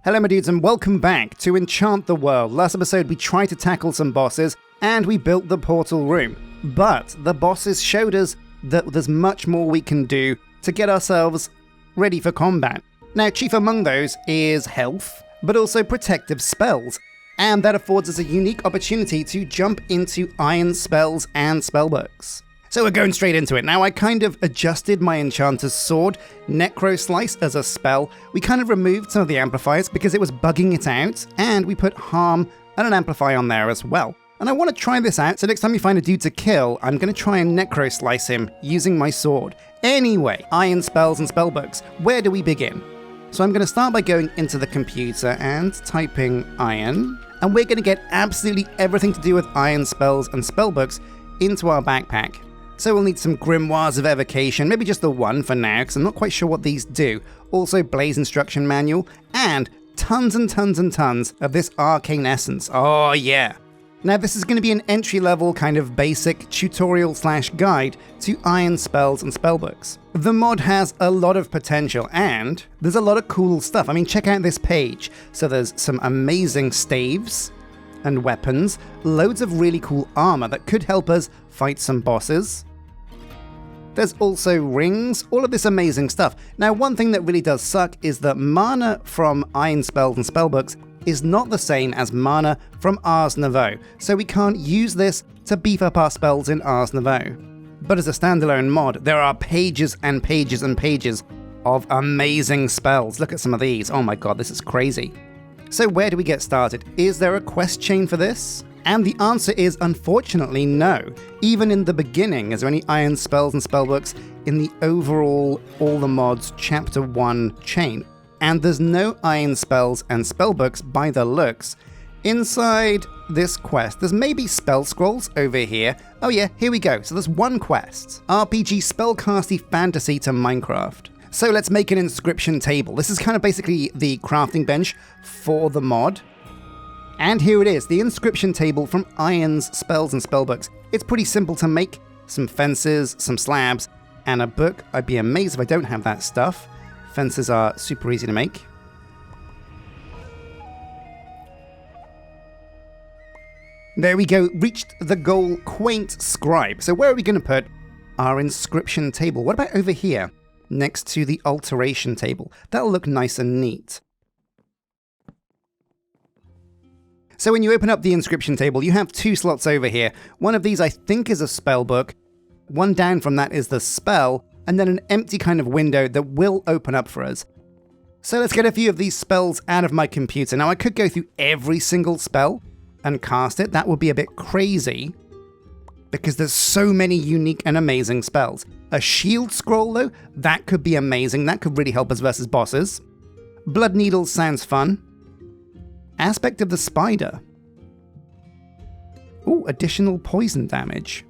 Hello my dudes and welcome back to Enchant the World. Last episode we tried to tackle some bosses and we built the portal room. But the bosses showed us that there's much more we can do to get ourselves ready for combat. Now chief among those is health, but also protective spells. And that affords us a unique opportunity to jump into iron spells and spellbooks. So we're going straight into it. Now I kind of adjusted my enchanter's sword, Necro Slice, as a spell. We kind of removed some of the amplifiers because it was bugging it out, and we put harm and an amplifier on there as well. And I want to try this out, so next time you find a dude to kill, I'm going to try and Necro Slice him using my sword. Anyway, iron spells and spellbooks. Where do we begin? So I'm going to start by going into the computer and typing iron, and we're going to get absolutely everything to do with iron spells and spellbooks into our backpack. So we'll need some Grimoires of Evocation, maybe just the one for now, because I'm not quite sure what these do. Also Blaze Instruction Manual, and tons and tons and tons of this Arcane Essence. Oh yeah! Now this is going to be an entry-level kind of basic tutorial/guide to iron spells and spellbooks. The mod has a lot of potential, and there's a lot of cool stuff. I mean, check out this page. So there's some amazing staves and weapons, loads of really cool armor that could help us fight some bosses. There's also rings, all of this amazing stuff. Now, one thing that really does suck is that mana from iron spells and spellbooks is not the same as mana from Ars Nouveau, so we can't use this to beef up our spells in Ars Nouveau. But as a standalone mod, there are pages and pages and pages of amazing spells. Look at some of these. Oh my god, this is crazy. So where do we get started? Is there a quest chain for this? And the answer is unfortunately no. Even in the beginning, is there any iron spells and spellbooks in the overall All the Mods Chapter 1 chain? And there's no iron spells and spellbooks by the looks. Inside this quest, there's maybe spell scrolls over here. Oh yeah, here we go. So there's one quest. RPG spellcasting fantasy to Minecraft. So let's make an inscription table. This is kind of basically the crafting bench for the mod. And here it is, the inscription table from Iron's Spells and Spellbooks. It's pretty simple to make. Some fences, some slabs, and a book. I'd be amazed if I don't have that stuff. Fences are super easy to make. There we go, reached the goal, quaint scribe. So where are we going to put our inscription table? What about over here, next to the alteration table? That'll look nice and neat. So when you open up the inscription table, you have two slots over here. One of these I think is a spell book. One down from that is the spell, and then an empty kind of window that will open up for us. So let's get a few of these spells out of my computer. Now I could go through every single spell and cast it. That would be a bit crazy, because there's so many unique and amazing spells. A shield scroll though, that could be amazing. That could really help us versus bosses. Blood needles sounds fun. Aspect of the spider. Ooh, additional poison damage.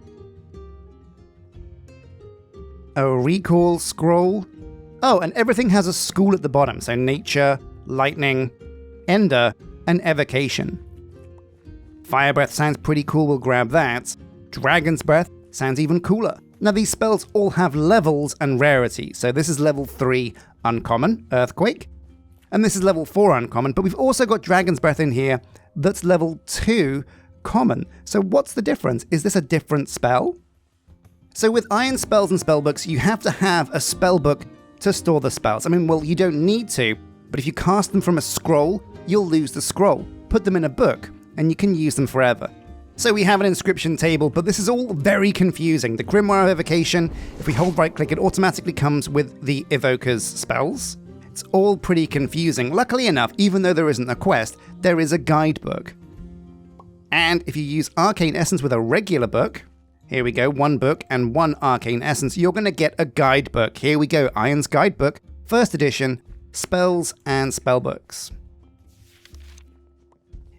A recall scroll. Oh, and everything has a school at the bottom. So nature, lightning, ender, and evocation. Fire breath sounds pretty cool, we'll grab that. Dragon's breath sounds even cooler. Now these spells all have levels and rarity. So this is level 3 uncommon, earthquake. And this is level 4 uncommon, but we've also got Dragon's Breath in here that's level 2 common. So what's the difference? Is this a different spell? So with iron spells and spellbooks, you have to have a spellbook to store the spells. I mean, well, you don't need to, but if you cast them from a scroll, you'll lose the scroll. Put them in a book, and you can use them forever. So we have an inscription table, but this is all very confusing. The Grimoire of Evocation, if we hold right click, it automatically comes with the Evoker's spells. It's all pretty confusing. Luckily enough, even though there isn't a quest, there is a guidebook. And if you use Arcane Essence with a regular book, here we go, one book and one Arcane Essence, you're going to get a guidebook. Here we go, Iron's Guidebook, first edition, spells and spellbooks.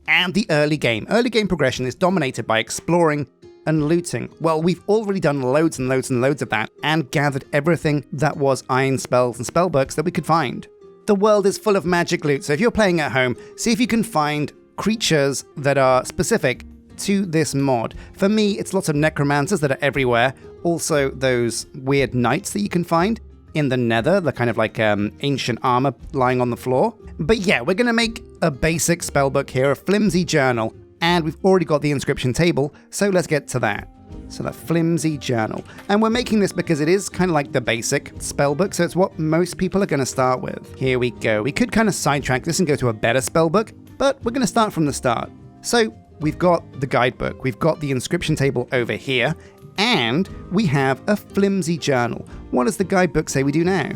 And the early game. Early game progression is dominated by exploring and looting. Well, we've already done loads and loads and loads of that and gathered everything that was iron spells and spellbooks that we could find. The world is full of magic loot, so if you're playing at home, see if you can find creatures that are specific to this mod. For me, it's lots of necromancers that are everywhere, also those weird knights that you can find in the nether, the kind of like ancient armor lying on the floor. But yeah, we're going to make a basic spellbook here, a flimsy journal, and we've already got the inscription table, so let's get to that. So that flimsy journal. And we're making this because it is kind of like the basic spellbook, so it's what most people are going to start with. Here we go. We could kind of sidetrack this and go to a better spellbook, but we're going to start from the start. So we've got the guidebook, we've got the inscription table over here, and we have a flimsy journal. What does the guidebook say we do now?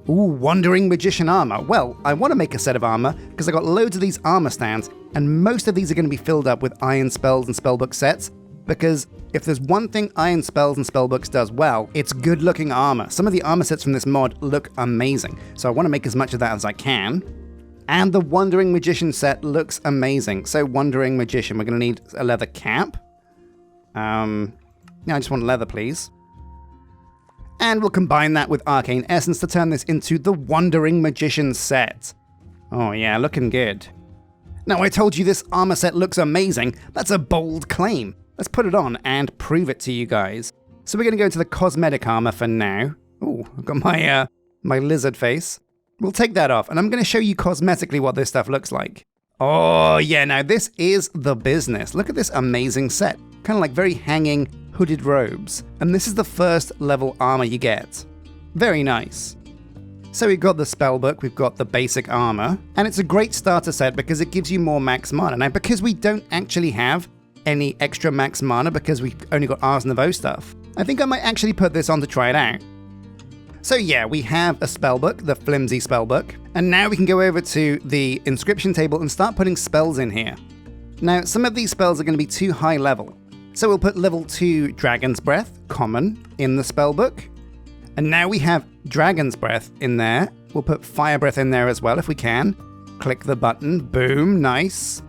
Ooh, Wandering Magician armor. Well, I want to make a set of armor because I got loads of these armor stands, and most of these are going to be filled up with iron spells and spellbook sets, because if there's one thing iron spells and spellbooks does well, it's good looking armor. Some of the armor sets from this mod look amazing, so I want to make as much of that as I can. And the Wandering Magician set looks amazing. So Wandering Magician, we're going to need a leather cap. No, I just want leather, please. And we'll combine that with Arcane Essence to turn this into the Wandering Magician set. Oh yeah, looking good. Now, I told you this armor set looks amazing. That's a bold claim. Let's put it on and prove it to you guys. So we're going to go to the cosmetic armor for now. Oh, I've got my lizard face. We'll take that off, and I'm going to show you cosmetically what this stuff looks like. Oh yeah, now this is the business. Look at this amazing set. Kind of like very hanging hooded robes. And this is the first level armor you get. Very nice. So we've got the spellbook, we've got the basic armor, and it's a great starter set because it gives you more max mana. Now, because we don't actually have any extra max mana because we've only got Ars Nouveau stuff, I think I might actually put this on to try it out. So yeah, we have a spellbook, the flimsy spellbook, and now we can go over to the inscription table and start putting spells in here. Now, some of these spells are going to be too high level, so we'll put level 2 Dragon's Breath, common, in the spellbook. And now we have Dragon's Breath in there. We'll put Fire Breath in there as well if we can. Click the button, boom, nice.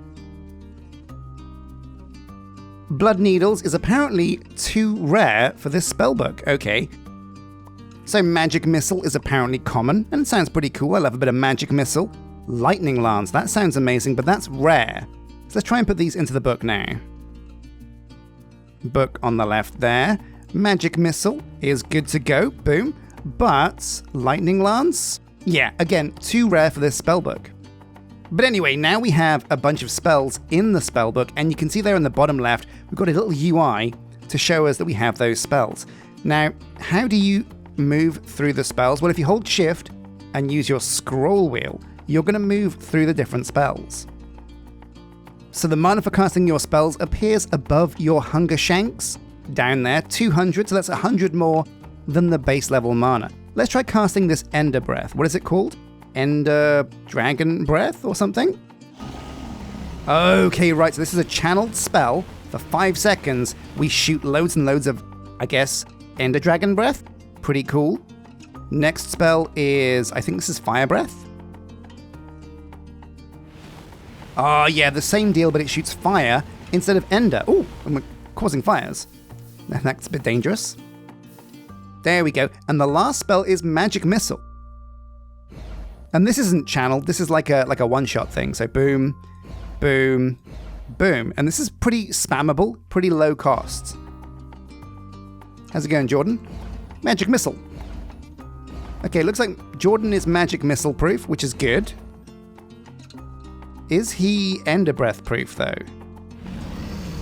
Blood Needles is apparently too rare for this spellbook, okay. So Magic Missile is apparently common, and it sounds pretty cool. I love a bit of Magic Missile. Lightning Lance, that sounds amazing, but that's rare. So let's try and put these into the book now. Book on the left there. Magic Missile is good to go, boom. But Lightning Lance? Yeah, again, too rare for this spellbook. But anyway, now we have a bunch of spells in the spellbook, and you can see there in the bottom left, we've got a little UI to show us that we have those spells. Now, how do you move through the spells? Well, if you hold shift and use your scroll wheel, you're going to move through the different spells. So the mana for casting your spells appears above your Hunger Shanks, down there, 200, so that's 100 more than the base level mana. Let's try casting this Ender Breath. What is it called? Ender Dragon Breath or something? Okay, right, so this is a channeled spell. For 5 seconds, we shoot loads and loads of, I guess, Ender Dragon Breath. Pretty cool. Next spell is, I think this is Fire Breath. Oh yeah, the same deal, but it shoots fire instead of Ender. Oh, I'm causing fires. That's a bit dangerous. There we go. And the last spell is Magic Missile. And this isn't channeled, this is like a one-shot thing. So boom, boom, boom. And this is pretty spammable, pretty low cost. How's it going, Jordan? Magic Missile. Okay, looks like Jordan is Magic Missile proof, which is good. Is he Ender Breath proof, though?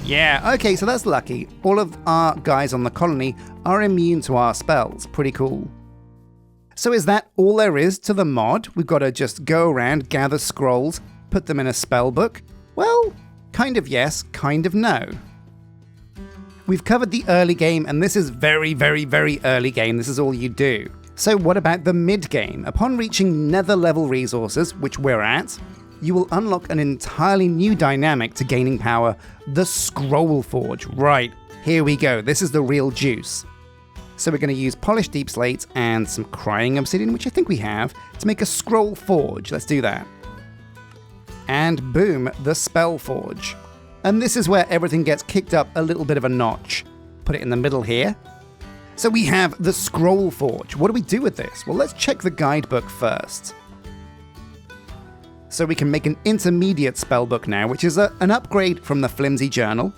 Yeah, okay, so that's lucky. All of our guys on the colony are immune to our spells. Pretty cool. So is that all there is to the mod? We've got to just go around, gather scrolls, put them in a spell book? Well, kind of yes, kind of no. We've covered the early game, and this is very, very, very early game. This is all you do. So what about the mid game? Upon reaching nether level resources, which we're at, you will unlock an entirely new dynamic to gaining power, the Scroll Forge. Right, here we go. This is the real juice. So we're going to use polished deep slate and some crying obsidian, which I think we have, to make a Scroll Forge. Let's do that. And boom, the Spell Forge. And this is where everything gets kicked up a little bit of a notch. Put it in the middle here. So we have the Scroll Forge. What do we do with this? Well, let's check the guidebook first. So we can make an intermediate spellbook now, which is an upgrade from the flimsy journal.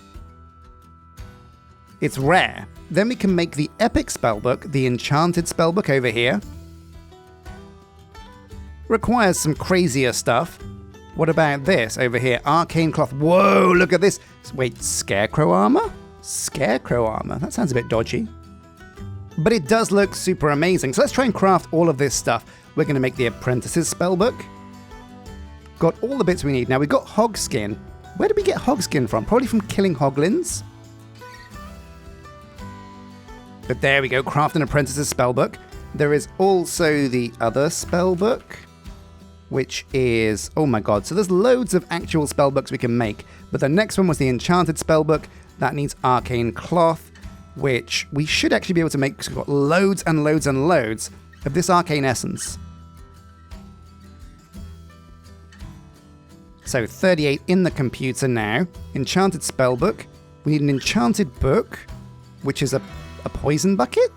It's rare, Then we can make the epic spellbook, the enchanted spellbook over here. Requires some crazier stuff. What about this over here? Arcane cloth. Whoa, look at this. Wait, scarecrow armor? Scarecrow armor. That sounds a bit dodgy. But it does look super amazing. So let's try and craft all of this stuff. We're going to make the apprentice's spellbook. Got all the bits we need. Now we've got hog skin. Where did we get hog skin from? Probably from killing hoglins. But there we go, craft an apprentice's spellbook. There is also the other spellbook, which is, oh my god, so there's loads of actual spellbooks we can make. But the next one was the enchanted spellbook. That needs arcane cloth, which we should actually be able to make because we've got loads and loads and loads of this arcane essence. So 38 in the computer now. Enchanted spellbook. We need an enchanted book, which is a poison bucket?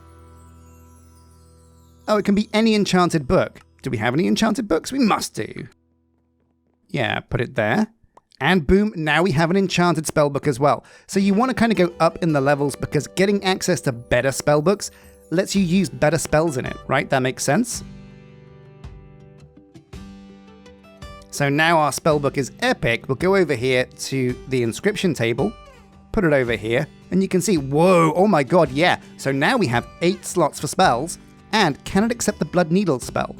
Oh, it can be any enchanted book. Do we have any enchanted books? We must do. Yeah, put it there. And boom, now we have an enchanted spellbook as well. So you want to kind of go up in the levels because getting access to better spellbooks lets you use better spells in it, right? That makes sense? So now our spellbook is epic. We'll go over here to the inscription table, put it over here, and you can see, whoa, oh my god, yeah. So now we have 8 slots for spells, and can it accept the Blood Needles spell?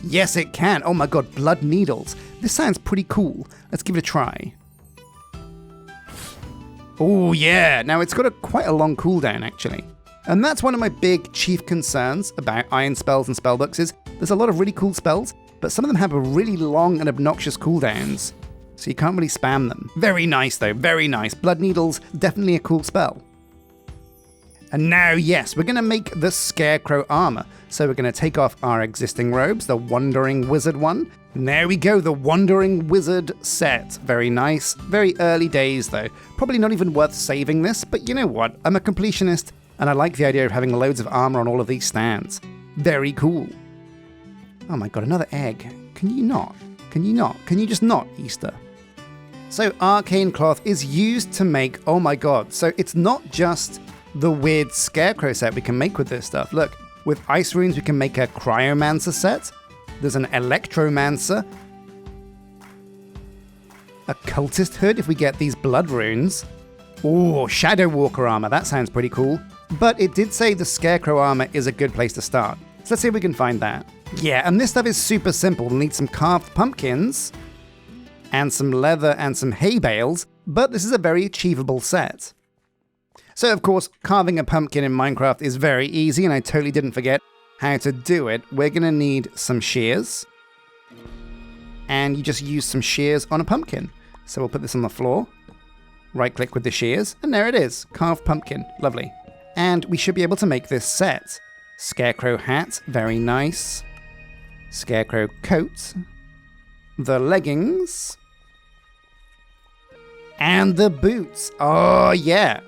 Yes, it can. Oh my god, Blood Needles. This sounds pretty cool. Let's give it a try. Oh yeah, now it's got quite a long cooldown actually. And that's one of my big chief concerns about iron spells and spellbooks is there's a lot of really cool spells, but some of them have a really long and obnoxious cooldowns. So you can't really spam them. Very nice though, very nice. Blood Needles, definitely a cool spell. And now, yes, we're gonna make the Scarecrow armor. So we're gonna take off our existing robes, the Wandering Wizard one. And there we go, the Wandering Wizard set. Very nice, very early days though. Probably not even worth saving this, but you know what? I'm a completionist and I like the idea of having loads of armor on all of these stands. Very cool. Oh my god, another egg. Can you not? Can you not? Can you just not, Easter? So arcane cloth is used to make, oh my god, so it's not just the weird scarecrow set we can make with this stuff. Look, with ice runes we can make a cryomancer set. There's an electromancer. A cultist hood if we get these blood runes. Oh, shadow walker armor, that sounds pretty cool. But it did say the scarecrow armor is a good place to start. So let's see if we can find that. Yeah, and this stuff is super simple. We'll need some carved pumpkins and some leather and some hay bales, but this is a very achievable set. So of course, carving a pumpkin in Minecraft is very easy, and I totally didn't forget how to do it. We're gonna need some shears, and you just use some shears on a pumpkin. So we'll put this on the floor, right click with the shears, and there it is, carved pumpkin, lovely. And we should be able to make this set. Scarecrow hat, very nice. Scarecrow coat, the leggings, and the boots. Oh yeah.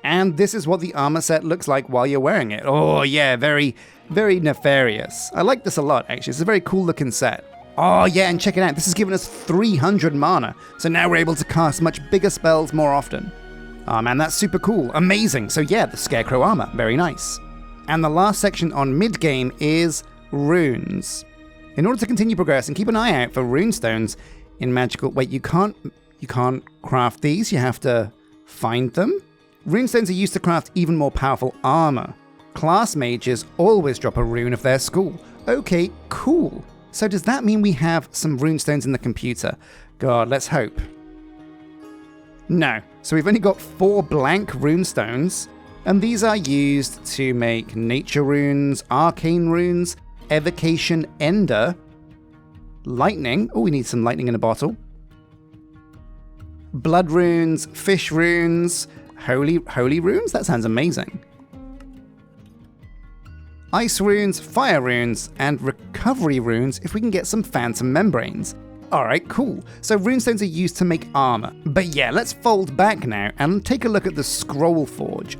And this is what the armor set looks like while you're wearing it. Oh yeah, very, very nefarious. I like this a lot actually, it's a very cool looking set. Oh yeah, and check it out, this has given us 300 mana, so now we're able to cast much bigger spells more often. Oh man, that's super cool, amazing. So yeah, the Scarecrow armor, very nice. And the last section on mid-game is runes. In order to continue progressing, keep an eye out for runestones in magical... Wait, you can't craft these, you have to find them? Runestones are used to craft even more powerful armor. Class mages always drop a rune of their school. Okay, cool. So does that mean we have some runestones in the computer? God, let's hope. No. So we've only got 4 blank runestones, and these are used to make nature runes, arcane runes, evocation, ender, lightning. Oh, we need some lightning in a bottle. Blood runes, fish runes, holy runes? That sounds amazing. Ice runes, fire runes, and recovery runes if we can get some phantom membranes. Alright, cool. So runestones are used to make armor. But yeah, let's fold back now and take a look at the scroll forge.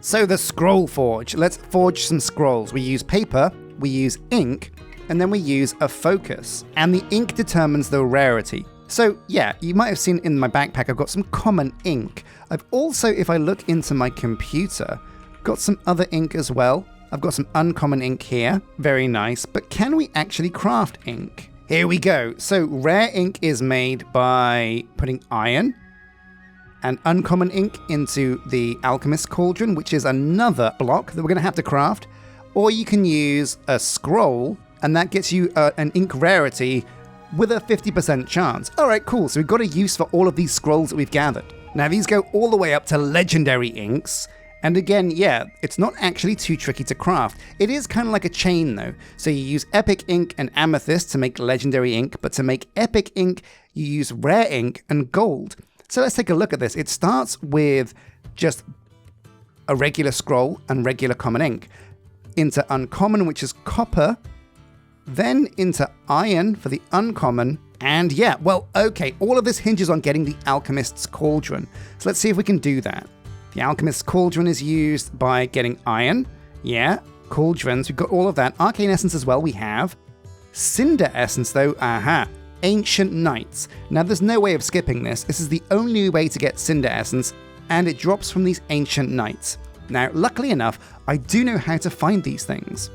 So the scroll forge, let's forge some scrolls. We use paper, we use ink, and then we use a focus. And the ink determines the rarity. So yeah, you might have seen in my backpack I've got some common ink. I've also, if I look into my computer, got some other ink as well. I've got some uncommon ink here, very nice, but can we actually craft ink? Here we go. So rare ink is made by putting iron and uncommon ink into the alchemist's cauldron, which is another block that we're going to have to craft. Or you can use a scroll, and that gets you an ink rarity with a 50% chance. All right, cool. So we've got a use for all of these scrolls that we've gathered. Now these go all the way up to legendary inks. And again, yeah, it's not actually too tricky to craft. It is kind of like a chain though. So you use epic ink and amethyst to make legendary ink, but to make epic ink, you use rare ink and gold. So let's take a look at this. It starts with just a regular scroll and regular common ink, into uncommon, which is copper, then into iron for the uncommon, and yeah, well, okay, all of this hinges on getting the alchemist's cauldron. So let's see if we can do that. The alchemist's cauldron is used by getting iron, yeah, cauldrons, we've got all of that. Arcane essence as well, we have. Cinder essence though, aha. Ancient Knights. Now there's no way of skipping this. This is the only way to get Cinder Essence, and it drops from these Ancient Knights. Now, luckily enough, I do know how to find these things.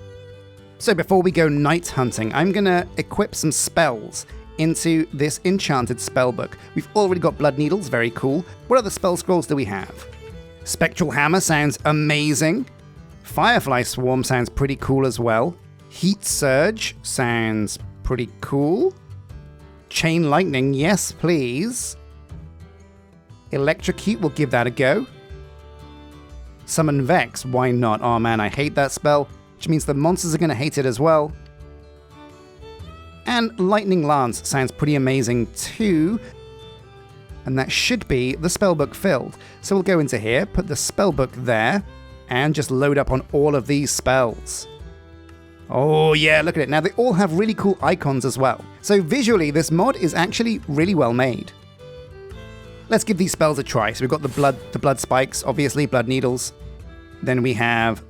So before we go night hunting, I'm going to equip some spells into this enchanted spellbook. We've already got Blood Needles, very cool. What other spell scrolls do we have? Spectral Hammer sounds amazing. Firefly Swarm sounds pretty cool as well. Heat Surge sounds pretty cool. Chain Lightning, yes please. Electrocute, we'll give that a go. Summon Vex, why not? Oh man, I hate that spell, which means the monsters are going to hate it as well. And Lightning Lance sounds pretty amazing too. And that should be the spellbook filled. So we'll go into here, put the spellbook there, and just load up on all of these spells. Oh yeah, look at it. Now they all have really cool icons as well. So visually, this mod is actually really well made. Let's give these spells a try. So we've got the blood spikes, obviously, blood needles. Then we have,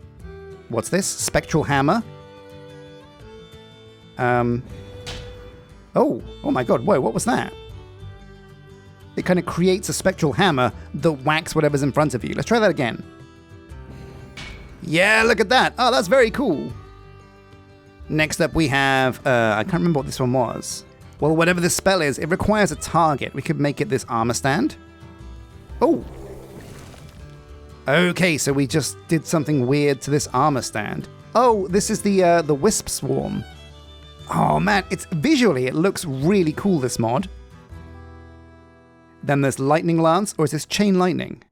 what's this? Spectral Hammer. Oh my god, whoa, what was that? It kind of creates a spectral hammer that whacks whatever's in front of you. Let's try that again. Yeah, look at that. Oh, that's very cool. Next up we have, I can't remember what this one was. Well, whatever this spell is, it requires a target. We could make it this armor stand. Oh. Okay, so we just did something weird to this armor stand. Oh, this is the Wisp Swarm. Oh man, visually it looks really cool, this mod. Then there's Lightning Lance, or is this Chain Lightning?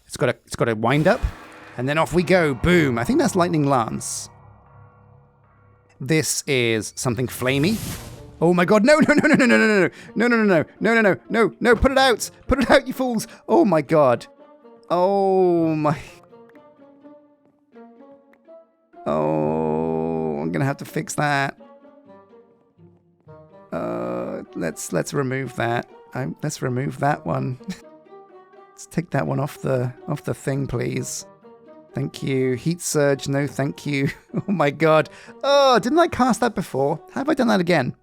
It's got a wind up, and then off we go. Boom. I think that's Lightning Lance. This is something flamey. Oh my god, no, put it out, you fools. Oh my god. Oh, I'm gonna have to fix that. Let's remove that. Let's remove that one. Let's take that one off the thing, please. Thank you. Heat Surge, no thank you. Oh my god. Oh, didn't I cast that before? Have I done that again?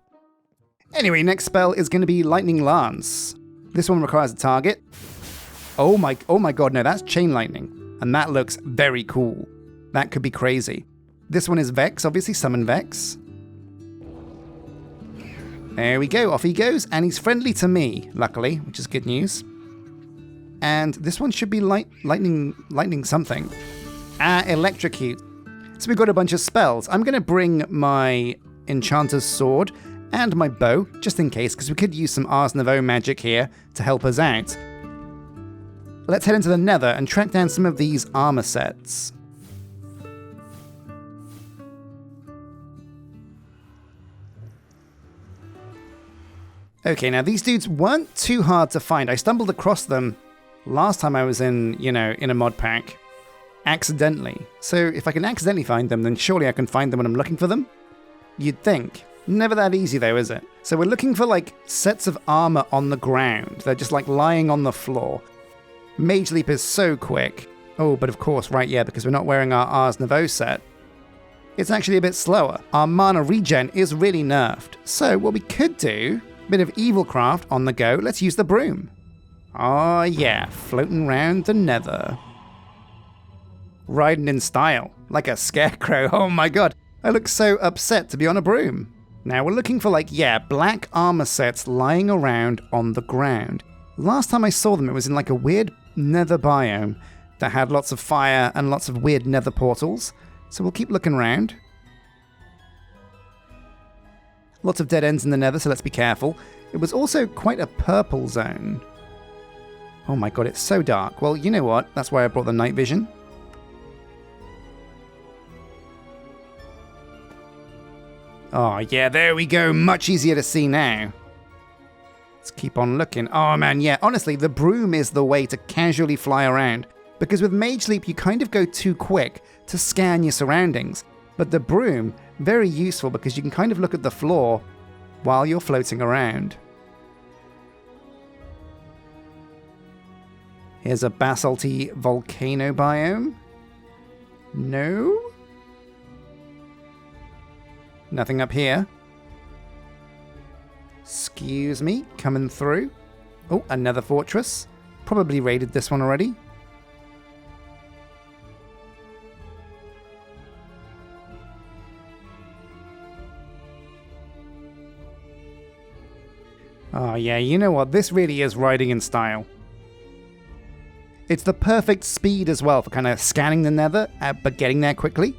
Anyway, next spell is going to be Lightning Lance. This one requires a target. Oh my god, no, that's Chain Lightning. And that looks very cool. That could be crazy. This one is Vex, obviously, Summon Vex. There we go, off he goes, and he's friendly to me, luckily, which is good news. And this one should be lightning something. Electrocute. So we've got a bunch of spells. I'm going to bring my Enchanter's Sword and my bow, just in case, because we could use some Ars Nouveau magic here to help us out. Let's head into the Nether and track down some of these armor sets. Okay, now these dudes weren't too hard to find. I stumbled across them last time I was in a mod pack, accidentally. So if I can accidentally find them, then surely I can find them when I'm looking for them? You'd think. Never that easy though, is it? So we're looking for like sets of armor on the ground. They're just like lying on the floor. Mage Leap is so quick. Oh, but of course, right, yeah, because we're not wearing our Ars Nouveau set. It's actually a bit slower. Our mana regen is really nerfed. So what we could do, Bit of Evilcraft on the go. Let's use the broom. Oh yeah, floating round the nether. Riding in style, like a scarecrow. Oh my god, I look so upset to be on a broom. Now we're looking for black armor sets lying around on the ground. Last time I saw them, it was in like a weird nether biome that had lots of fire and lots of weird nether portals. So we'll keep looking around. Lots of dead ends in the nether, so let's be careful. It was also quite a purple zone. Oh my god, it's so dark. Well, you know what? That's why I brought the night vision. Oh yeah, there we go. Much easier to see now. Let's keep on looking. Oh man, yeah, honestly, the broom is the way to casually fly around. Because with Mage Leap, you kind of go too quick to scan your surroundings. But the broom, very useful because you can kind of look at the floor while you're floating around. Here's a basalty volcano biome. No? Nothing up here. Excuse me, coming through. Oh, another fortress. Probably raided this one already. Oh yeah, you know what? This really is riding in style. It's the perfect speed as well for kind of scanning the nether, but getting there quickly.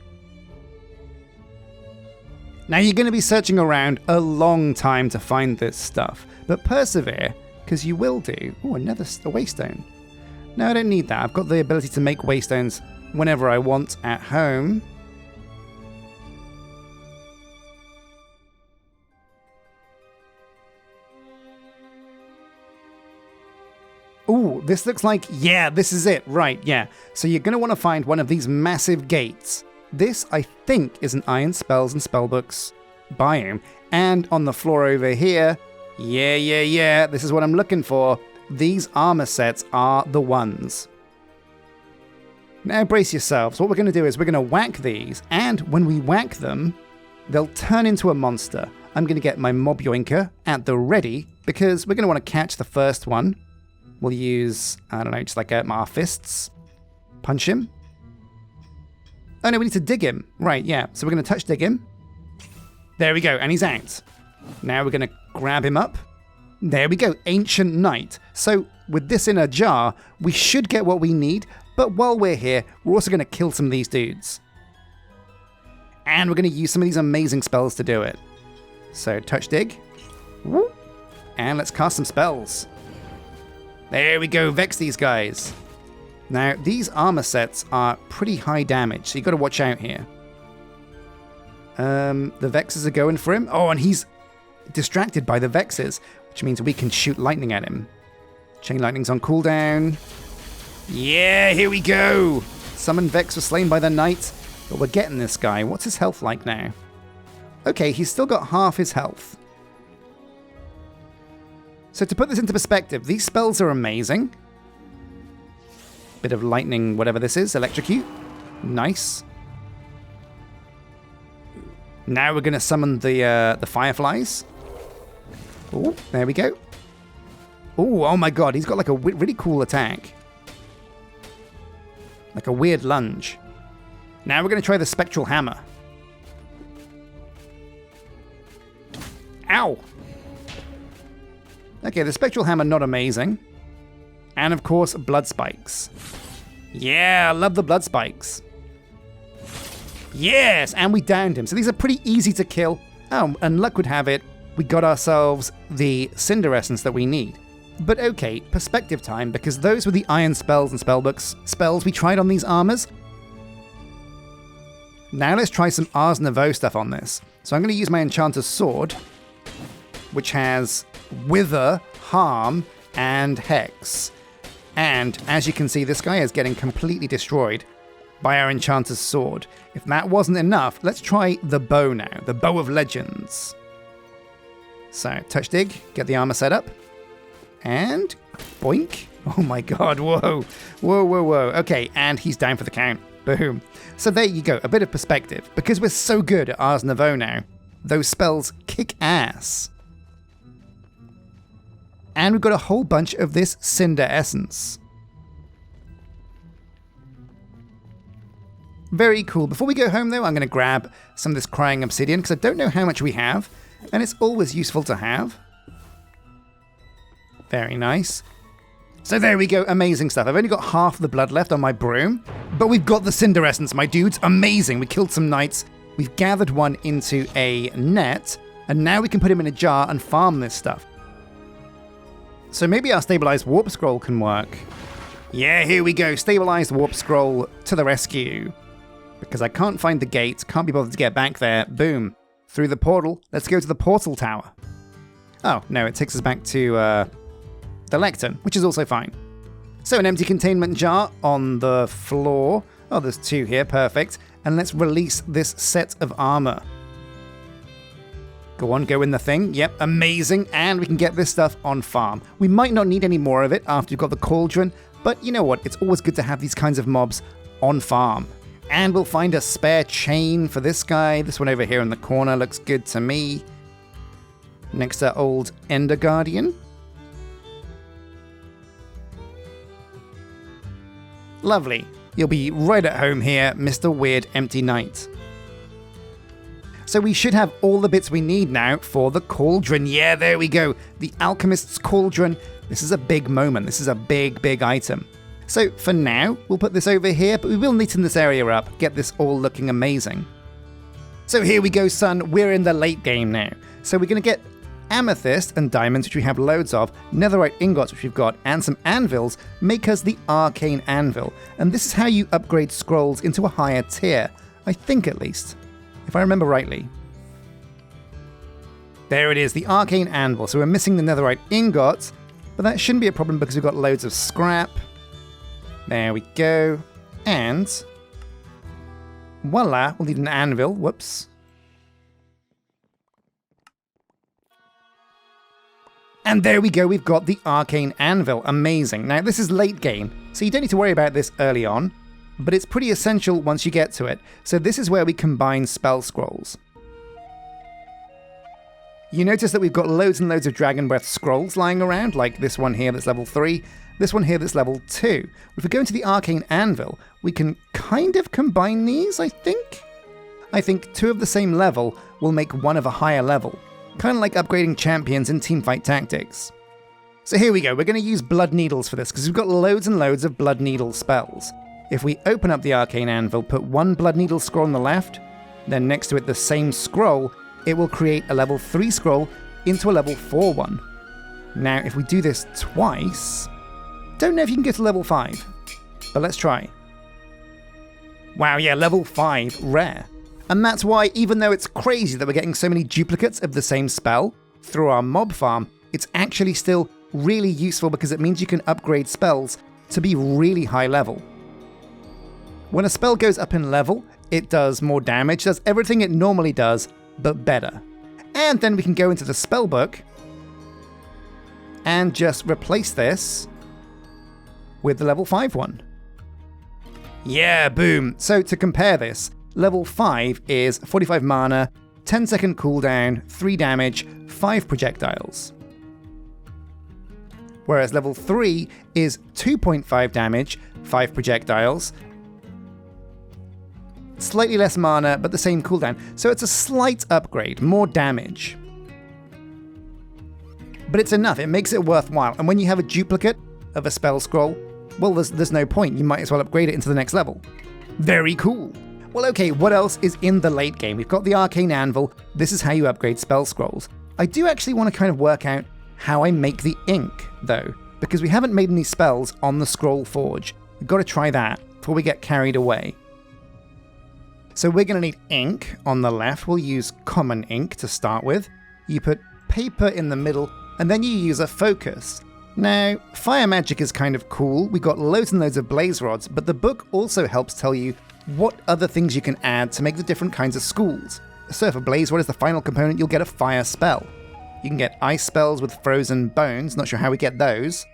Now you're going to be searching around a long time to find this stuff, but persevere, because you will do. Oh, another waystone. No, I don't need that. I've got the ability to make waystones whenever I want at home. Ooh, this looks like, yeah, this is it, right, yeah. So you're going to want to find one of these massive gates. This, I think, is an Iron Spells and Spellbooks biome. And on the floor over here, yeah, this is what I'm looking for. These armor sets are the ones. Now brace yourselves. What we're going to do is we're going to whack these, and when we whack them, they'll turn into a monster. I'm going to get my Mob Yoinker at the ready, because we're going to want to catch the first one. We'll use, I don't know, just like our fists. Punch him. Oh no, we need to dig him. Right, yeah. So we're going to touch dig him. There we go, and he's out. Now we're going to grab him up. There we go, Ancient Knight. So with this in a jar, we should get what we need, but while we're here, we're also going to kill some of these dudes. And we're going to use some of these amazing spells to do it. So touch dig. And let's cast some spells. There we go, vex these guys. Now, these armor sets are pretty high damage, so you've got to watch out here. The Vexes are going for him. Oh, and he's distracted by the Vexes, which means we can shoot lightning at him. Chain Lightning's on cooldown. Yeah, here we go. Summon Vex was slain by the Knight, but we're getting this guy. What's his health like now? Okay, he's still got half his health. So to put this into perspective, these spells are amazing. Bit of lightning, whatever this is, electrocute. Nice. Now we're going to summon the fireflies. Oh, there we go. Oh my god, he's got like a really cool attack. Like a weird lunge. Now we're going to try the spectral hammer. Ow! Okay, the spectral hammer, not amazing. And of course, blood spikes. Yeah, I love the blood spikes. Yes, and we downed him. So these are pretty easy to kill. Oh, and luck would have it, we got ourselves the Cinder Essence that we need. But okay, perspective time, because those were the Iron Spells and Spellbooks spells we tried on these armors. Now let's try some Ars Nouveau stuff on this. So I'm going to use my Enchanter's Sword, which has Wither, Harm, and Hex. And as you can see, this guy is getting completely destroyed by our Enchanter's Sword. If that wasn't enough, let's try the bow now, the Bow of Legends. So, touch dig, get the armor set up, and boink. Oh my god, whoa. Okay, and he's down for the count. Boom. So there you go, a bit of perspective. Because we're so good at Ars Nouveau now, those spells kick ass. And we've got a whole bunch of this cinder essence. Very cool. Before we go home though, I'm going to grab some of this crying obsidian because I don't know how much we have, and it's always useful to have. Very nice. So there we go, amazing stuff. I've only got half the blood left on my broom, but we've got the cinder essence, my dudes. Amazing. We killed some knights. We've gathered one into a net, and now we can put him in a jar and farm this stuff. So maybe our stabilized warp scroll can work. Yeah, here we go. Stabilized warp scroll to the rescue. Because I can't find the gate, can't be bothered to get back there. Boom. Through the portal. Let's go to the portal tower. Oh, no, it takes us back to the lectern, which is also fine. So an empty containment jar on the floor. Oh, there's 2 here. Perfect. And let's release this set of armor. Go on, go in the thing. Yep, amazing. And we can get this stuff on farm. We might not need any more of it after we've got the cauldron, but you know what? It's always good to have these kinds of mobs on farm. And we'll find a spare chain for this guy. This one over here in the corner looks good to me. Next to old Ender Guardian. Lovely. You'll be right at home here, Mr. Weird Empty Knight. So we should have all the bits we need now for the cauldron. Yeah, there we go. The alchemist's cauldron. This is a big moment. This is a big, big item. So for now, we'll put this over here, but we will neaten this area up, get this all looking amazing. So here we go, son. We're in the late game now. So we're going to get amethyst and diamonds, which we have loads of, netherite ingots, which we've got, and some anvils, make us the arcane anvil. And this is how you upgrade scrolls into a higher tier. I think at least, if I remember rightly. There it is, the arcane anvil. So we're missing the netherite ingots, but that shouldn't be a problem because we've got loads of scrap. There we go. And voila, we'll need an anvil. Whoops. And there we go, we've got the arcane anvil. Amazing. Now this is late game, so you don't need to worry about this early on, but it's pretty essential once you get to it. So this is where we combine spell scrolls. You notice that we've got loads and loads of Dragon Breath scrolls lying around, like this one here that's level 3, this one here that's level 2. If we go into the arcane anvil, we can kind of combine these, I think. I think 2 of the same level will make 1 of a higher level. Kind of like upgrading champions in teamfight tactics. So here we go, we're going to use blood needles for this, because we've got loads and loads of blood needle spells. If we open up the arcane anvil, put 1 blood needle scroll on the left, then next to it the same scroll, it will create a level 3 scroll into a level 4 one. Now if we do this twice, don't know if you can get to level 5, but let's try. Wow, yeah, level 5, rare. And that's why, even though it's crazy that we're getting so many duplicates of the same spell through our mob farm, it's actually still really useful because it means you can upgrade spells to be really high level. When a spell goes up in level, it does more damage, does everything it normally does, but better. And then we can go into the spellbook and just replace this with the level 5 one. Yeah, boom. So to compare this, level 5 is 45 mana, 10-second cooldown, 3 damage, 5 projectiles. Whereas level 3 is 2.5 damage, 5 projectiles, slightly less mana, but the same cooldown. So it's a slight upgrade, more damage. But it's enough, it makes it worthwhile. And when you have a duplicate of a spell scroll, well, there's no point. You might as well upgrade it into the next level. Very cool. Well, okay, what else is in the late game? We've got the arcane anvil. This is how you upgrade spell scrolls. I do actually want to kind of work out how I make the ink, though, because we haven't made any spells on the scroll forge. We've got to try that before we get carried away. So we're going to need ink on the left. We'll use common ink to start with. You put paper in the middle, and then you use a focus. Now, fire magic is kind of cool. We got loads and loads of blaze rods, but the book also helps tell you what other things you can add to make the different kinds of schools. So if a blaze rod is the final component, you'll get a fire spell. You can get ice spells with frozen bones. Not sure how we get those.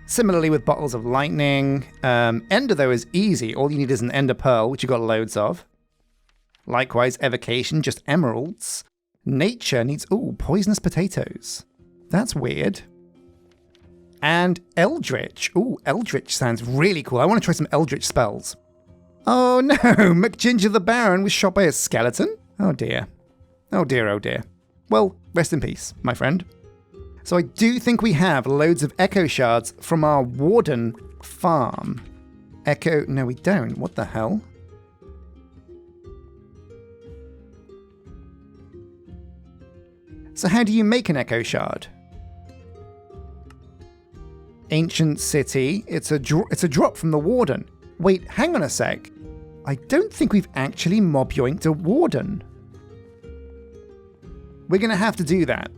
Similarly with bottles of lightning. Ender, though, is easy. All you need is an ender pearl, which you've got loads of. Likewise, evocation, just emeralds. Nature needs, ooh, poisonous potatoes. That's weird. And Eldritch. Ooh, Eldritch sounds really cool. I want to try some Eldritch spells. Oh no, McGinger the Baron was shot by a skeleton? Oh dear. Oh dear, oh dear. Well, rest in peace, my friend. So I do think we have loads of Echo Shards from our Warden farm. Echo, no we don't. What the hell? So how do you make an Echo Shard? Ancient City. It's a drop from the Warden. Wait, hang on a sec. I don't think we've actually mob yoinked a Warden. We're going to have to do that.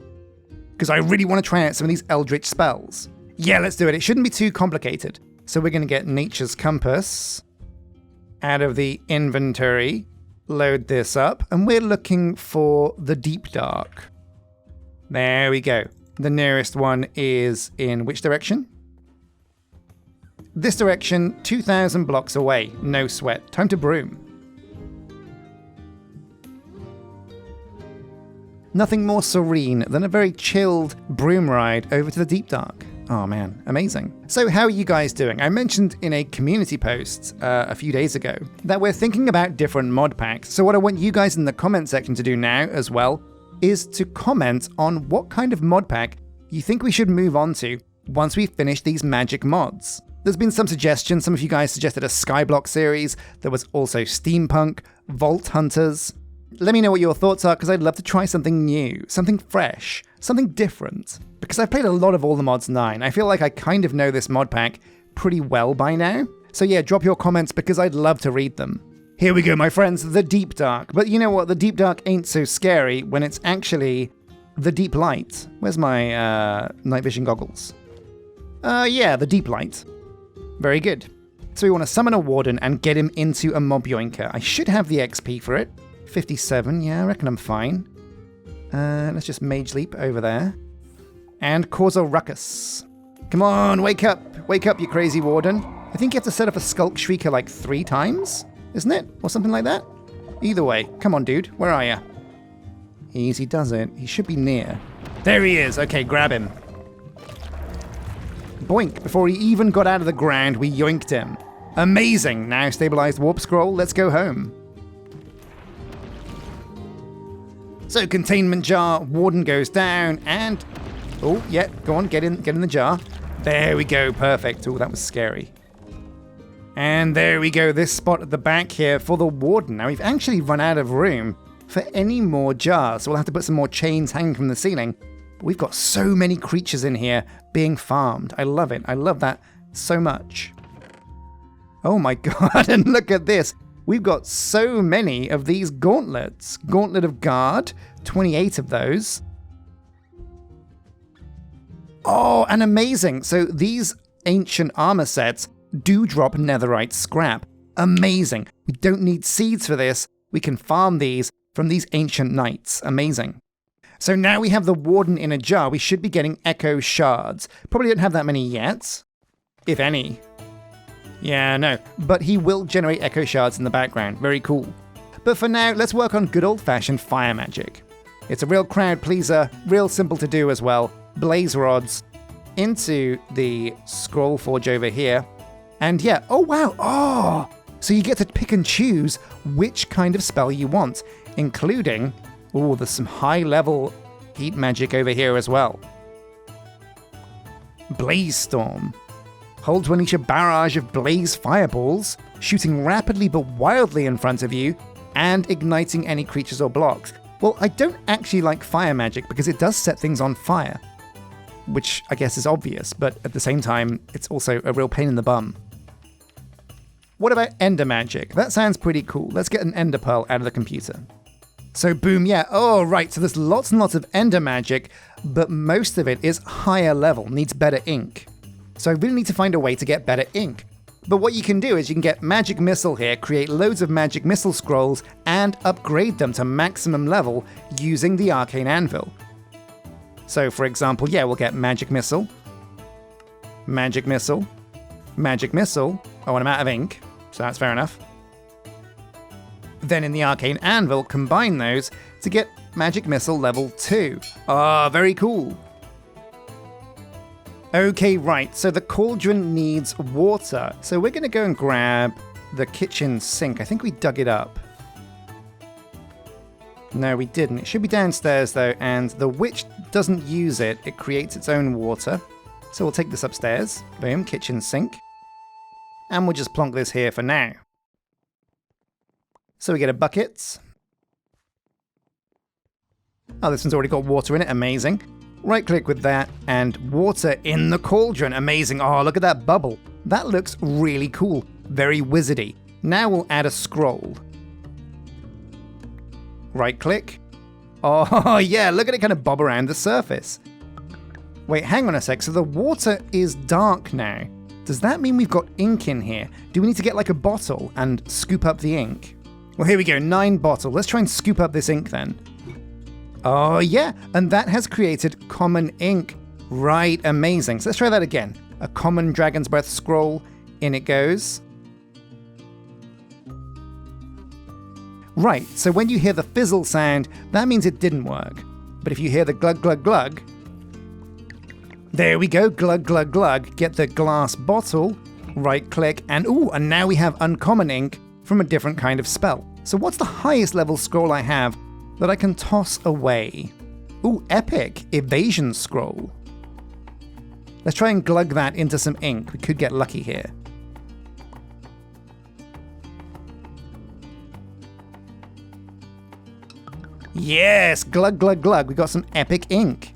Because I really want to try out some of these Eldritch spells. Yeah, let's do it. It shouldn't be too complicated. So we're going to get Nature's Compass out of the inventory. Load this up. And we're looking for the Deep Dark. There we go. The nearest one is in which direction? This direction, 2,000 blocks away. No sweat. Time to broom. Nothing more serene than a very chilled broom ride over to the Deep Dark. Oh man, amazing. So how are you guys doing? I mentioned in a community post a few days ago that we're thinking about different mod packs. So what I want you guys in the comment section to do now as well is to comment on what kind of mod pack you think we should move on to once we finish these magic mods. There's been some suggestions. Some of you guys suggested a Skyblock series. There was also Steampunk, Vault Hunters. Let me know what your thoughts are, because I'd love to try something new, something fresh, something different. Because I've played a lot of all the mods 9. I feel like I kind of know this mod pack pretty well by now. So yeah, drop your comments because I'd love to read them. Here we go, my friends, the Deep Dark. But you know what? The Deep Dark ain't so scary when it's actually the Deep Light. Where's my night vision goggles? Yeah, the Deep Light. Very good. So we want to summon a Warden and get him into a Mob Yoinker. I should have the XP for it. 57, yeah, I reckon I'm fine. Let's just Mage Leap over there. And cause a ruckus. Come on, wake up, you crazy Warden. I think you have to set up a Skulk Shrieker like 3 times, isn't it? Or something like that? Either way, come on dude, where are you? Easy does it, he should be near. There he is, okay, grab him. Boink, before he even got out of the ground, we yoinked him. Amazing, now stabilized Warp Scroll, let's go home. So containment jar, Warden goes down, and... oh, yeah, go on, get in the jar. There we go, perfect. Oh, that was scary. And there we go, this spot at the back here for the Warden. Now, we've actually run out of room for any more jars, so we'll have to put some more chains hanging from the ceiling. But we've got so many creatures in here being farmed. I love it. I love that so much. Oh my god, and look at this. We've got so many of these gauntlets. Gauntlet of Guard, 28 of those. Oh, and amazing. So these ancient armor sets do drop netherite scrap. Amazing. We don't need seeds for this. We can farm these from these ancient knights. Amazing. So now we have the Warden in a jar. We should be getting Echo Shards. Probably don't have that many yet, if any. Yeah, no, but he will generate Echo Shards in the background. Very cool. But for now, let's work on good old-fashioned fire magic. It's a real crowd pleaser, real simple to do as well. Blaze rods into the scroll forge over here. And yeah, oh wow, oh! So you get to pick and choose which kind of spell you want, including, oh, there's some high-level heat magic over here as well. Blaze Storm. Hold to unleash a barrage of blaze fireballs, shooting rapidly but wildly in front of you, and igniting any creatures or blocks. Well, I don't actually like fire magic because it does set things on fire, which I guess is obvious, but at the same time, it's also a real pain in the bum. What about ender magic? That sounds pretty cool. Let's get an ender pearl out of the computer. So boom, yeah, oh right, so there's lots and lots of ender magic, but most of it is higher level, needs better ink. So I really need to find a way to get better ink. But what you can do is you can get Magic Missile here, create loads of Magic Missile scrolls, and upgrade them to maximum level using the Arcane Anvil. So for example, yeah, we'll get Magic Missile, Magic Missile, Magic Missile. Oh, and I'm out of ink, so that's fair enough. Then in the Arcane Anvil, combine those to get Magic Missile level 2. Ah, very cool. Okay, right, so the cauldron needs water. So we're going to go and grab the kitchen sink. I think we dug it up. No, we didn't. It should be downstairs, though, and the witch doesn't use it. It creates its own water. So we'll take this upstairs. Boom, kitchen sink. And we'll just plonk this here for now. So we get a bucket. Oh, this one's already got water in it. Amazing. Right-click with that, and water in the cauldron. Amazing. Oh, look at that bubble. That looks really cool. Very wizardy. Now we'll add a scroll. Right-click. Oh, yeah, look at it kind of bob around the surface. Wait, hang on a sec. So the water is dark now. Does that mean we've got ink in here? Do we need to get like a bottle and scoop up the ink? Well, here we go. 9 bottle. Let's try and scoop up this ink then. Oh, yeah, and that has created common ink. Right, amazing. So let's try that again. A common Dragon's Breath scroll. In it goes. Right, so when you hear the fizzle sound, that means it didn't work. But if you hear the glug, glug, glug, there we go, glug, glug, glug. Get the glass bottle, right-click, and ooh, and now we have uncommon ink from a different kind of spell. So what's the highest level scroll I have that I can toss away? Ooh, epic, evasion scroll. Let's try and glug that into some ink. We could get lucky here. Yes, glug, glug, glug. We got some epic ink.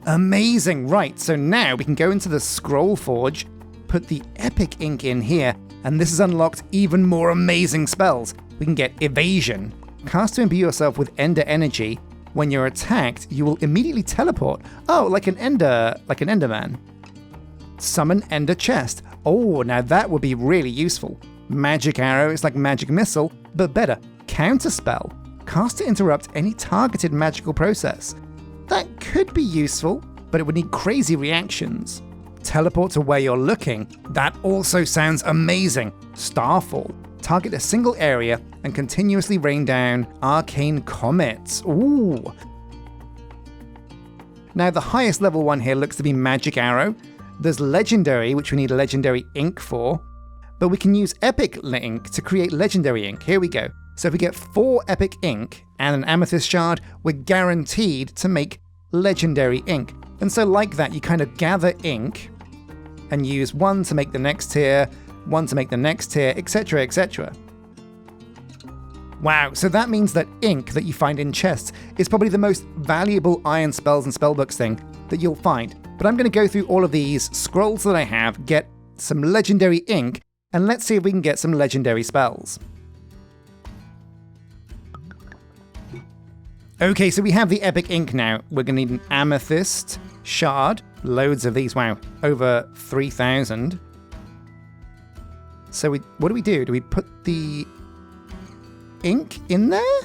Amazing. Right, so now we can go into the scroll forge, put the epic ink in here, and this has unlocked even more amazing spells. We can get evasion. Cast to imbue yourself with ender energy. When you're attacked, you will immediately teleport. Oh, like an enderman. Summon ender chest. Oh, now that would be really useful. Magic arrow is like magic missile, but better. Counter spell. Cast to interrupt any targeted magical process. That could be useful, but it would need crazy reactions. Teleport to where you're looking. That also sounds amazing. Starfall. Target a single area and continuously rain down arcane comets. Ooh. Now the highest level one here looks to be magic arrow. There's legendary, which we need legendary ink for, but we can use epic ink to create legendary ink. Here we go. So if we get 4 epic ink and an amethyst shard, we're guaranteed to make legendary ink. And so like that, you kind of gather ink and use one to make the next tier, one to make the next tier, etc, etc. Wow, so that means that ink that you find in chests is probably the most valuable iron spells and spellbooks thing that you'll find. But I'm going to go through all of these scrolls that I have, get some legendary ink, and let's see if we can get some legendary spells. Okay, so we have the epic ink now. We're going to need an amethyst shard. Loads of these, wow, over 3,000. So what do we do? Do we put the ink in there?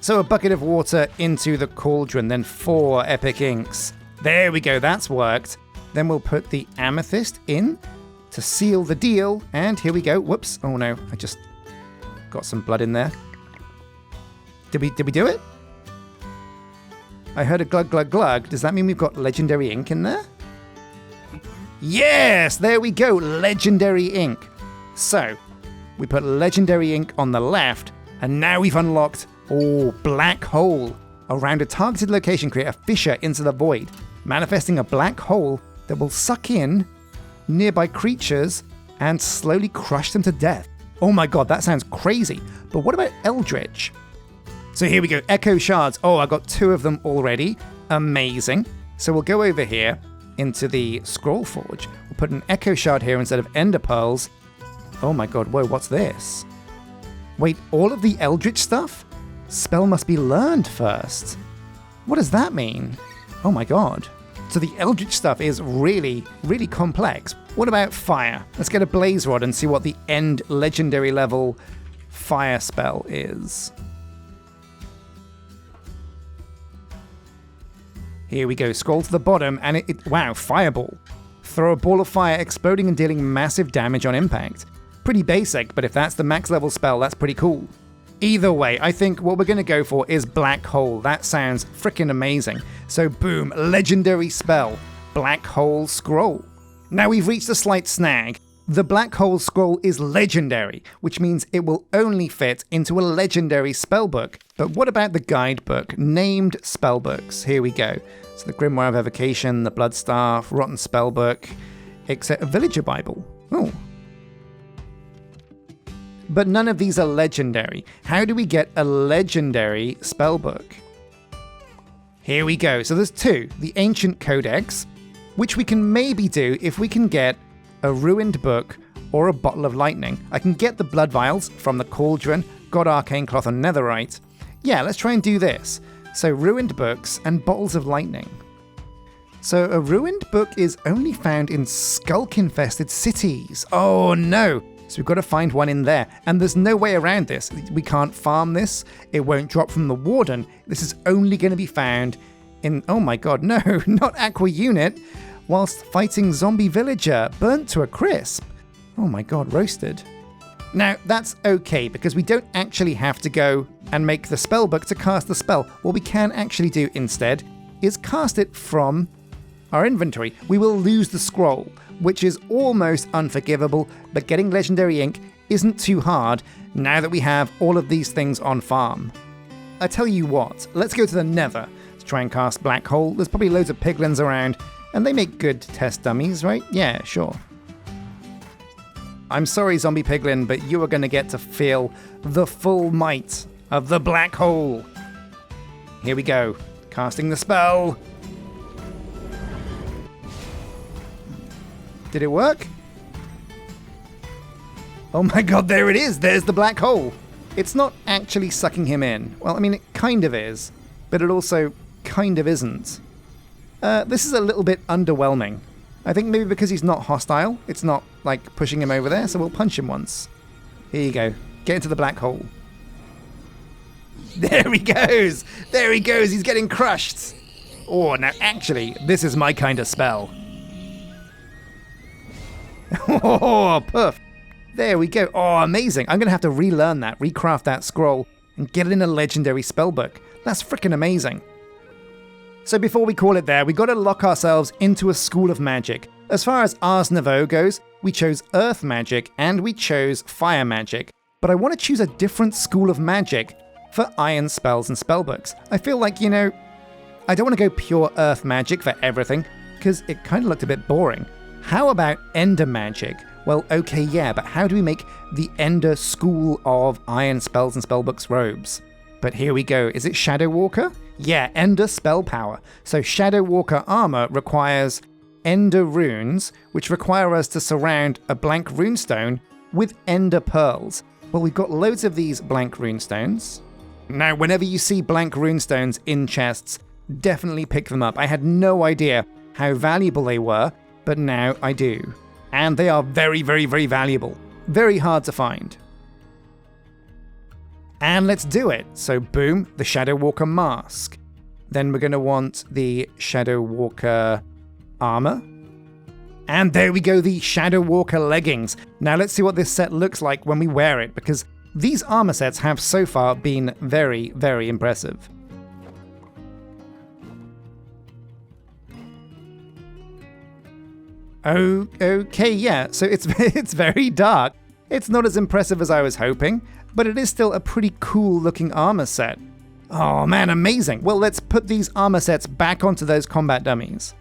So a bucket of water into the cauldron, then 4 epic inks. There we go, that's worked. Then we'll put the amethyst in to seal the deal. And here we go. Whoops. Oh no, I just got some blood in there. Did we do it? I heard a glug, glug, glug. Does that mean we've got legendary ink in there? Yes, there we go, legendary ink. So, we put legendary ink on the left, and now we've unlocked, black hole. Around a targeted location, create a fissure into the void, manifesting a black hole that will suck in nearby creatures and slowly crush them to death. Oh my god, that sounds crazy. But what about Eldritch? So here we go, Echo Shards. Oh, I got 2 of them already. Amazing. So we'll go over here into the Scroll Forge. We'll put an Echo Shard here instead of Ender Pearls. Oh my god, whoa, what's this? Wait, all of the Eldritch stuff? Spell must be learned first. What does that mean? Oh my god. So the Eldritch stuff is really, really complex. What about fire? Let's get a Blaze Rod and see what the end legendary level fire spell is. Here we go, scroll to the bottom, and wow, Fireball. Throw a ball of fire, exploding and dealing massive damage on impact. Pretty basic, but if that's the max level spell, that's pretty cool. Either way, I think what we're going to go for is Black Hole. That sounds freaking amazing. So boom, legendary spell, Black Hole Scroll. Now we've reached a slight snag. The Black Hole Scroll is legendary, which means it will only fit into a legendary spellbook. But what about the guidebook, named Spellbooks? Here we go. So the Grimoire of Evocation, the Bloodstaff, Rotten Spellbook, except a Villager Bible. Oh. But none of these are legendary. How do we get a legendary spellbook? Here we go. So there's two. The Ancient Codex, which we can maybe do if we can get a ruined book or a bottle of lightning. I can get the blood vials from the Cauldron, God Arcane Cloth and Netherite. Yeah, let's try and do this. So ruined books and bottles of lightning. So a ruined book is only found in skulk-infested cities. Oh no! So we've got to find one in there. And there's no way around this. We can't farm this. It won't drop from the Warden. This is only going to be found in... Oh my god, no, not Aqua Unit. Whilst fighting zombie villager, burnt to a crisp. Oh my god, roasted. Now, that's okay, because we don't actually have to go and make the spellbook to cast the spell. What we can actually do instead is cast it from our inventory. We will lose the scroll, which is almost unforgivable, but getting legendary ink isn't too hard now that we have all of these things on farm. I tell you what, let's go to the Nether to try and cast Black Hole. There's probably loads of piglins around, and they make good test dummies, right? Yeah, sure. I'm sorry, Zombie Piglin, but you are going to get to feel the full might of the Black Hole. Here we go. Casting the spell. Did it work? Oh my god, there it is! There's the Black Hole! It's not actually sucking him in. Well, I mean, it kind of is, but it also kind of isn't. This is a little bit underwhelming. I think maybe because he's not hostile, it's not, like, pushing him over there, so we'll punch him once. Here you go. Get into the Black Hole. There he goes! There he goes! He's getting crushed! Oh, now, actually, this is my kind of spell. Oh, puff! There we go. Oh, amazing. I'm going to have to relearn that, recraft that scroll, and get it in a legendary spellbook. That's freaking amazing. So before we call it there, we got to lock ourselves into a school of magic. As far as Ars Nouveau goes, we chose earth magic and we chose fire magic. But I want to choose a different school of magic for iron spells and spellbooks. I feel like, you know, I don't want to go pure earth magic for everything, because it kind of looked a bit boring. How about ender magic? Well, okay, yeah, but how do we make the ender school of iron spells and spellbooks robes? But here we go. Is it Shadow Walker? Yeah, Ender spell power. So Shadow Walker armor requires Ender runes, which require us to surround a blank runestone with Ender pearls. Well, we've got loads of these blank runestones. Now, whenever you see blank runestones in chests, definitely pick them up. I had no idea how valuable they were, but now I do. And they are very, very, very valuable. Very hard to find. And let's do it. So boom, the Shadow Walker mask. Then we're going to want the Shadow Walker armor. And there we go, the Shadow Walker leggings. Now let's see what this set looks like when we wear it, because these armor sets have so far been very, very impressive. Oh, okay, yeah, so it's very dark. It's not as impressive as I was hoping, but it is still a pretty cool looking armor set. Oh man, amazing. Well, let's put these armor sets back onto those combat dummies.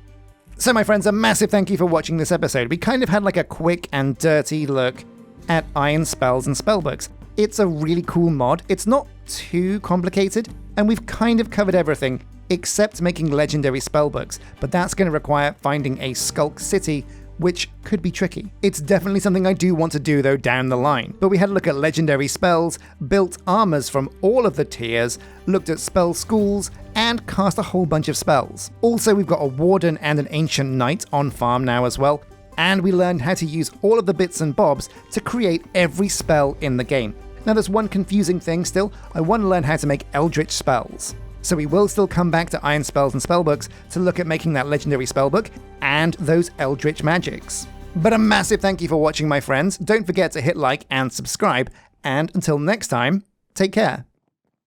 So my friends, a massive thank you for watching this episode. We kind of had like a quick and dirty look at iron spells and spellbooks. It's a really cool mod. It's not too complicated, and we've kind of covered everything except making legendary spellbooks, but that's going to require finding a skulk city, which could be tricky. It's definitely something I do want to do though down the line. But we had a look at legendary spells, built armors from all of the tiers, looked at spell schools, and cast a whole bunch of spells. Also, we've got a warden and an ancient knight on farm now as well, and we learned how to use all of the bits and bobs to create every spell in the game. Now there's one confusing thing still. I want to learn how to make eldritch spells. So we will still come back to iron spells and spellbooks to look at making that legendary spellbook and those eldritch magics. But a massive thank you for watching, my friends. Don't forget to hit like and subscribe, and until next time, Take care.